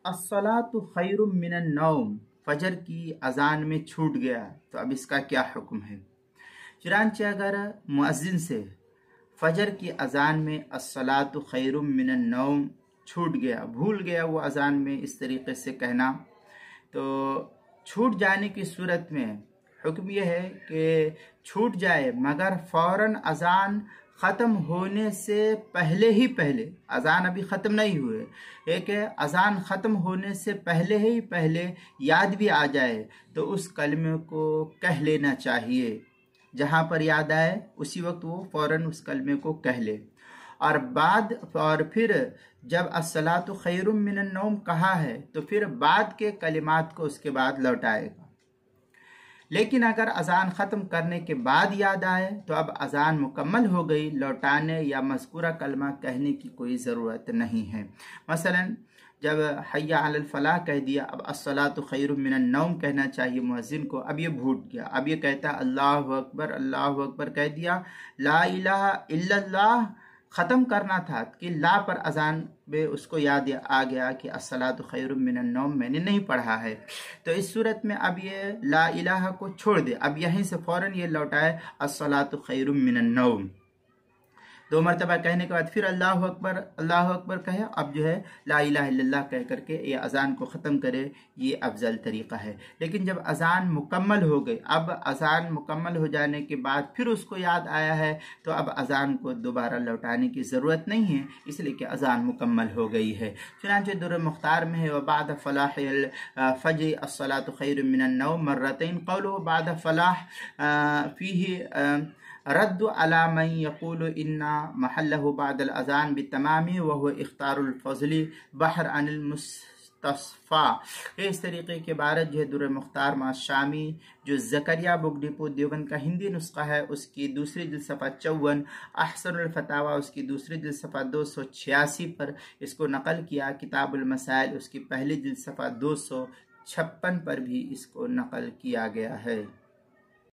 अस्सलातु खैरुम मिनन नौम, फजर की अजान में छूट गया तो अब इसका क्या हुक्म है। चुनांचे अगर मुअज्जिन से फजर की अजान में अस्सलातु खैरुम मिनन नौम छूट गया, भूल गया वो अजान में इस तरीके से कहना, तो छूट जाने की सूरत में हुक्म यह है कि छूट जाए मगर फौरन अजान ख़त्म होने से पहले ही पहले, अजान अभी ख़त्म नहीं हुए, एक अजान ख़त्म होने से पहले ही पहले याद भी आ जाए तो उस कलमे को कह लेना चाहिए। जहाँ पर याद आए उसी वक्त वो फौरन उस कलमे को कह ले, और फिर जब अस्सलातु खैरुम मिनन नौम कहा है तो फिर बाद के कलिमात को उसके बाद लौटाएगा। लेकिन अगर अजान ख़त्म करने के बाद याद आए तो अब अजान मुकम्मल हो गई, लौटाने या मज़कूरा कलमा कहने की कोई ज़रूरत नहीं है। मसलन जब हय्या अलल फलाह कह दिया, अब अस्सलातु खैरुम मिनन नौम कहना चाहिए मुअज्जिन को, अब ये भूल गया, अब ये कहता अल्लाहु अकबर कह दिया, ला इलाहा इल्लल्लाह ख़त्म करना था कि ला पर अजान में उसको याद आ गया कि अस्सलातु खैरुम मिनन नौम मैंने नहीं पढ़ा है, तो इस सूरत में अब ये ला इलाहा को छोड़ दे, अब यहीं से फौरन ये लौटाए अस्सलातु खैरुम मिनन नौम। 2 मरतबा कहने के बाद फिर अल्लाहु अकबर कहे, अब जो है ला इलाहा इल्लल्लाह कह करके ये अजान को ख़त्म करे, ये अफजल तरीक़ा है। लेकिन जब अजान मुकम्मल हो गई, अब अजान मुकम्मल हो जाने के बाद फिर उसको याद आया है तो अब अजान को दोबारा लौटाने की ज़रूरत नहीं है, इसलिए कि अजान मुकम्मल हो गई है। चुनांचे दुर्र मुख्तार में है, व बाद फलाहिल फज्र अस्सलातु खैरुम मिनन नौम मर्रतैन, क़ौलुहु बाद फलाह फीही रद्दु अला मन यक़ूलु इन्ना महल्लहु बादल अजान बितमामी व हुवा इख्तारुल फज़ली बहर अनिल मुस्तफ़ा। इस तरीके के बारत जो है दुर्र मुख्तार मा शामी जो ज़करिया बुक डिपो देवबंद का हिंदी नुस्खा है उसकी दूसरी जिल्द सफ़ा 54, अहसनुल फतावा उसकी दूसरी जिल्द सफ़ा 286 पर इसको नकल किया। किताबुल मसाइल उसकी पहली जिल्द सफ़ा 256 पर भी इसको नकल किया गया है।